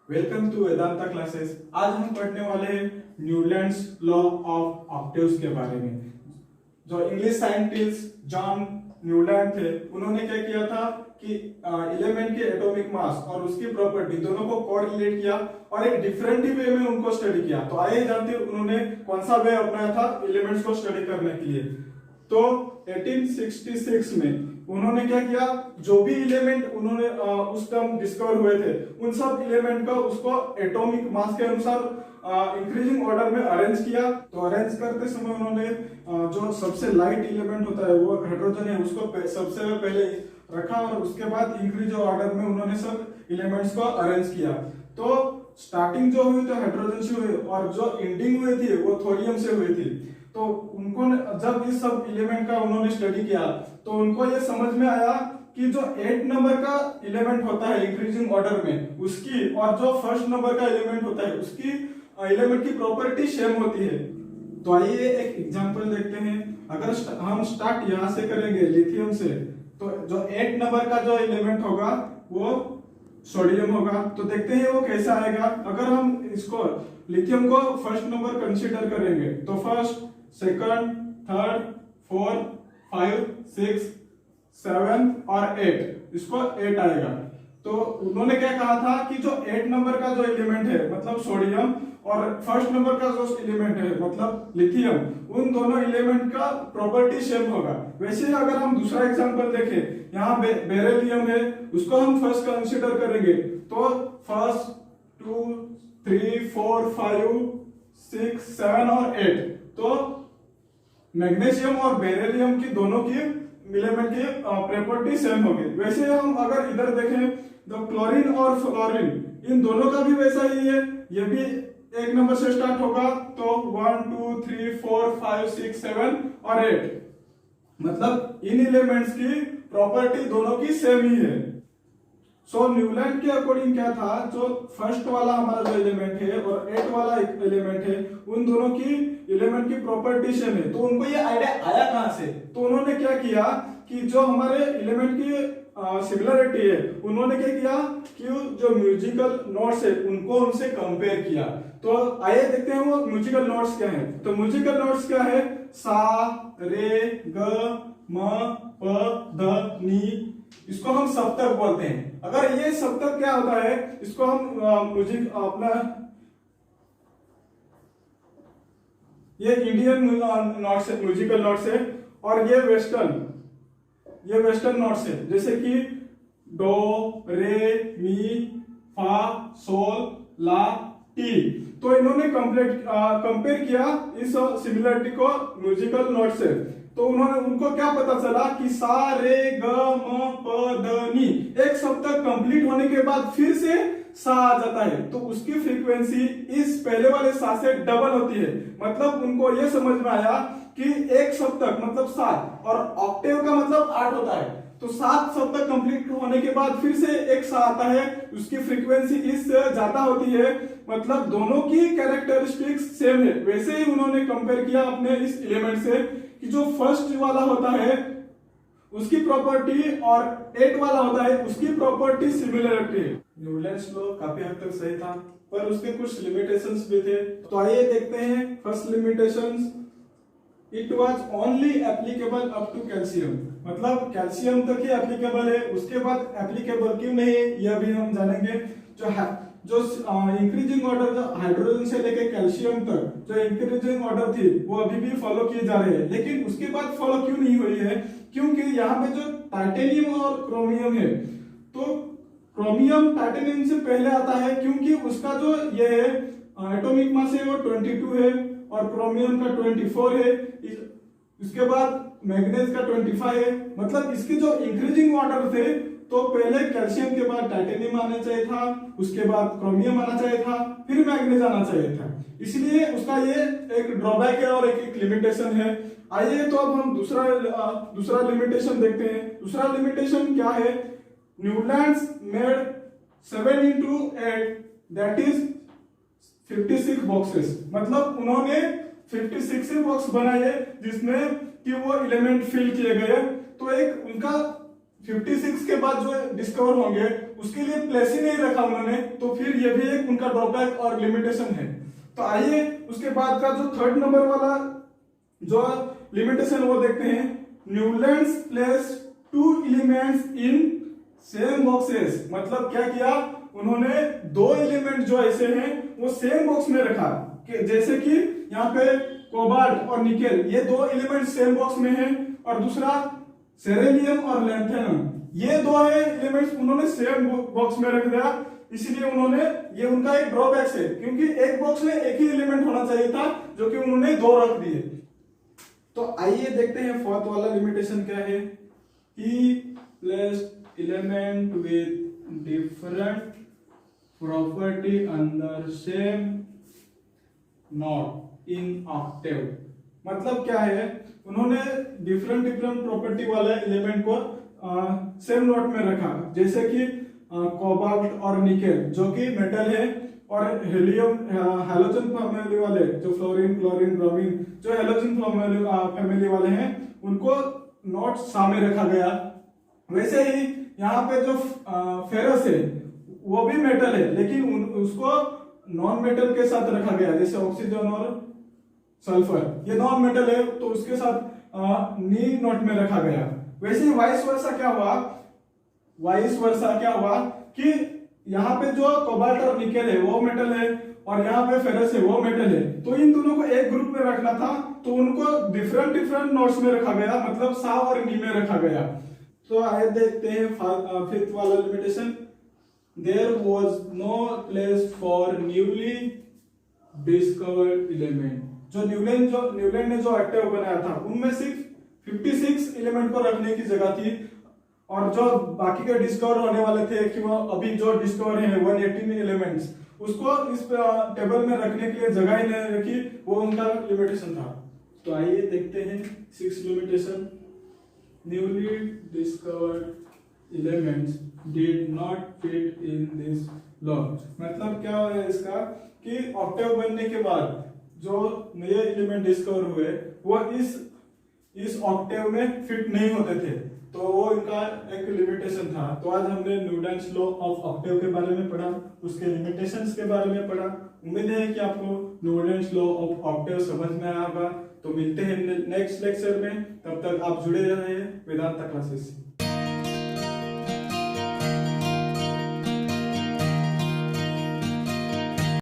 Welcome to Vedanta classes. आज हम पढ़ने वाले हैं न्यूलैंड्स लॉ ऑफ ऑक्टेव्स के बारे में। जो इंग्लिश साइंटिस्ट जॉन न्यूलैंड थे, उन्होंने क्या किया था कि एलिमेंट के एटॉमिक मास और उसकी प्रॉपर्टी दोनों को कोरिलेट किया और एक डिफरेंट वे में उनको स्टडी किया। तो आइए जानते हैं उन्होंने कौन सा वे अपनाया था एलिमेंट्स को स्टडी करने के लिए। तो 1866 में उन्होंने क्या किया, जो भी एलिमेंट उन्होंने उस टाइम डिस्कवर हुए थे उन सब एलिमेंट का उसको एटॉमिक मास के अनुसार इंक्रीजिंग ऑर्डर में अरेंज किया। तो अरेंज करते समय उन्होंने जो सबसे लाइट एलिमेंट होता है वो हाइड्रोजन है, उसको सबसे पहले रखा और उसके बाद इंक्रीज ऑर्डर में उन्होंने सब एलिमेंट्स को अरेंज किया। तो स्टार्टिंग जो हुई तो हाइड्रोजन से हुई और जो एंडिंग हुई थी वो थोरियम से हुई थी। तो उनको जब इस सब एलिमेंट का उन्होंने स्टडी किया तो उनको ये समझ में आया कि जो 8 नंबर का एलिमेंट होता है इंक्रीजिंग ऑर्डर में उसकी और जो फर्स्ट नंबर का एलिमेंट होता है उसकी एलिमेंट की प्रॉपर्टी सेम होती है। तो आइए एक एग्जांपल देखते हैं। अगर हम स्टार्ट यहाँ से करेंगे लिथियम से, तो जो 8 नंबर का जो एलिमेंट होगा वो सोडियम होगा। तो देखते हैं वो कैसा आएगा। अगर हम इसको लिथियम को फर्स्ट नंबर कंसीडर करेंगे तो फर्स्ट, सेकंड, थर्ड, फोर्थ, 5, 6, 7 और 8, इसको 8 आएगा। तो उन्होंने क्या कहा था कि जो 8 नंबर का जो एलिमेंट है मतलब सोडियम और फर्स्ट नंबर का जो एलिमेंट है मतलब लिथियम, उन दोनों एलिमेंट का प्रॉपर्टी सेम होगा। वैसे अगर हम दूसरा एग्जांपल देखें, यहाँ बेरिलियम है, उसको हम फर्स्ट कंसीडर करेंगे तो फर्स्ट, 2, 3, 4, 5, 6, 7 और 8, तो मैग्नीशियम और बेरिलियम की दोनों की एलिमेंट की प्रॉपर्टी सेम होगी। वैसे हम अगर इधर देखें तो क्लोरीन और फ्लोरीन, इन दोनों का भी वैसा ही है। ये भी 1 नंबर से स्टार्ट होगा तो 1, 2, 3, 4, 5, 6, 7 और 8, मतलब इन एलिमेंट्स की प्रॉपर्टी दोनों की सेम ही है। सो न्यूलैंड के अकॉर्डिंग क्या था, जो फर्स्ट वाला हमारा जो एलिमेंट है और 8 वाला एलिमेंट है उन दोनों की एलिमेंट की प्रॉपर्टी सेम है। तो उनको ये आइडिया आया कहां से, तो उन्होंने क्या किया कि जो हमारे एलिमेंट की सिमिलरिटी है उन्होंने क्या किया कि जो म्यूजिकल नोट्स है उनको उनसे कंपेयर किया। तो आइए देखते हैं वो म्यूजिकल नोट्स क्या है। तो म्यूजिकल नोट्स क्या है, सा, रे, ग, म, प, ध, नी, इसको हम सप्तक बोलते हैं। अगर ये सप्तक क्या होता है, इसको हम म्यूजिक अपना ये इंडियन नोट्स है, म्यूजिकल नोट्स है, और ये वेस्टर्न नोट्स है, जैसे कि डो, रे, मी, फा, सोल, ला, टी। तो इन्होंने कंपेयर किया इस सिमिलरिटी को म्यूजिकल नोट से। तो उन्होंने उनको क्या पता चला कि सा, रे, ग, म, प, ध, नी एक सप्तक कंप्लीट होने के बाद फिर से सा आ जाता है तो उसकी फ्रीक्वेंसी इस पहले वाले सा से डबल होती है। मतलब उनको यह समझ में आया कि एक सप्तक मतलब 7 और ऑक्टेव का मतलब 8 होता है। तो 7 सप्तक कंप्लीट होने के बाद फिर से एक सा आता है, उसकी फ्रीक्वेंसी इस ज्यादा होती है, मतलब दोनों की कैरेक्टरिस्टिक्स सेम है। वैसे ही उन्होंने कंपेयर किया अपने इस एलिमेंट से कि जो फर्स्ट वाला होता है उसकी प्रॉपर्टी और 8 वाला होता है उसकी प्रॉपर्टी सिमिलरिटी है। न्यूलैंड्स लॉ काफी हद तक सही था पर उसके कुछ लिमिटेशंस भी थे। तो आइए देखते हैं। First limitations, it was only applicable up to calcium, मतलब कैल्शियम तक ही एप्लीकेबल है, उसके बाद एप्लीकेबल क्यों नहीं है यह भी हम जानेंगे। जो इंक्रीजिंग ऑर्डर जो हाइड्रोजन से लेके कैल्शियम तक जो इंक्रीजिंग ऑर्डर थी वो अभी भी फॉलो किए जा रहे हैं, लेकिन उसके बाद फॉलो क्यों नहीं हुई है, क्योंकि यहाँ पे जो टाइटेनियम और क्रोमियम है, तो क्रोमियम टाइटेनियम से पहले आता है क्योंकि उसका जो ये है एटॉमिक मास है वो 22 है और क्रोमियम का 24 है। इसके बाद मैग्नीज का 25 है। मतलब इसके जो इंक्रीजिंग ऑर्डर थे तो पहले कैल्शियम के बाद टाइटेनियम आना चाहिए था, उसके बाद क्रोमियम आना चाहिए था, फिर मैग्नीज आना चाहिए था। इसलिए उसका ये एक ड्रॉबैक है और एक लिमिटेशन है। आइए तो अब हम दूसरा लिमिटेशन देखते हैं। दूसरा लिमिटेशन क्या है, Newlands made 7 into 8 that is 56 boxes, मतलब उन्होंने 56 बॉक्स बनाए जिसमें कि वो एलिमेंट फिल किए गए। तो एक उनका 56 के बाद जो डिस्कवर होंगे उसके लिए प्लेस ही नहीं रखा उन्होंने, तो फिर ये भी एक उनका ड्रॉबैक और लिमिटेशन है। तो आइए उसके बाद का जो थर्ड नंबर वाला जो लिमिटेशन वो देखते हैं। Newlands place 2 elements in same boxes. मतलब क्या किया उन्होंने, 2 एलिमेंट जो ऐसे हैं वो सेम बॉक्स में रखा, जैसे कि यहाँ पे कोबाल्ट और निकेल, ये 2 एलिमेंट सेम बॉक्स में हैं, और दूसरा सेरेनियम और लैंथेनम, ये 2 है एलिमेंट्स उन्होंने सेम बॉक्स में रख दिया। इसलिए उन्होंने, ये उनका एक ड्रॉबैक है, क्योंकि एक बॉक्स में एक ही एलिमेंट होना चाहिए था, जो कि उन्होंने 2 रख दिए। तो आइए देखते हैं फोर्थ वाला लिमिटेशन क्या है। ही placed element with different property under same note in Octave. मतलब क्या है, उन्होंने डिफरेंट प्रॉपर्टी वाले एलिमेंट को सेम नोट में रखा, जैसे कि कोबाल्ट और निकेल जो कि मेटल है, और हेलियम हैलोजन फैमिली वाले जो फ्लोरीन क्लोरीन ब्रोमीन जो हैलोजन फैमिली वाले हैं उनको नोट सामने रखा गया। वैसे ही यहाँ पे जो फेरस है वो भी मेटल है, लेकिन उसको नॉन मेटल के साथ रखा गया, जैसे ऑक्सीजन और सल्फर, ये नॉन मेटल है तो उसके साथ नी नोट में रखा गया। वैसे ही वाइस वर्सा क्या हुआ कि यहाँ पे जो कोबाल्ट और निकेल है वो मेटल है, और यहाँ पे फेरस है वो मेटल है, तो इन दोनों को एक ग्रुप में रखना था, तो उनको डिफरेंट नोट्स में रखा गया, मतलब सा और नी में रखा गया। तो आइए देखते हैं फिफ्थ वाला limitation. There was no place for newly discovered element. जो न्यूलैंड ने जो ऑक्टेव बनाया था उनमें सिर्फ 56 एलिमेंट को रखने की जगह थी, और जो बाकी के डिस्कवर होने वाले थे कि वो अभी जो डिस्कवर है 118 एलिमेंट्स, उसको इस टेबल में रखने के लिए जगह ही नहीं रखी, वो उनका लिमिटेशन था। तो आइए देखते हैं 6 limitation. Newly discovered elements did not fit in this law. मतलब क्या है इसका कि ऑक्टेव बनने के बाद जो नए एलिमेंट डिस्कवर हुए वो इस ऑक्टेव में फिट नहीं होते थे, तो वो इनका एक लिमिटेशन था। तो आज हमने न्यूटन्स लॉ ऑफ ऑक्टेव के बारे में पढ़ा, उसके लिमिटेशंस के बारे में पढ़ा। उम्मीद है कि आपको न्यूटन्स लॉ ऑफ ऑक्टेव समझ में आया होगा। तो मिलते हैं नेक्स्ट लेक्चर में, तब तक आप जुड़े रहिए वेदांता क्लासेस से।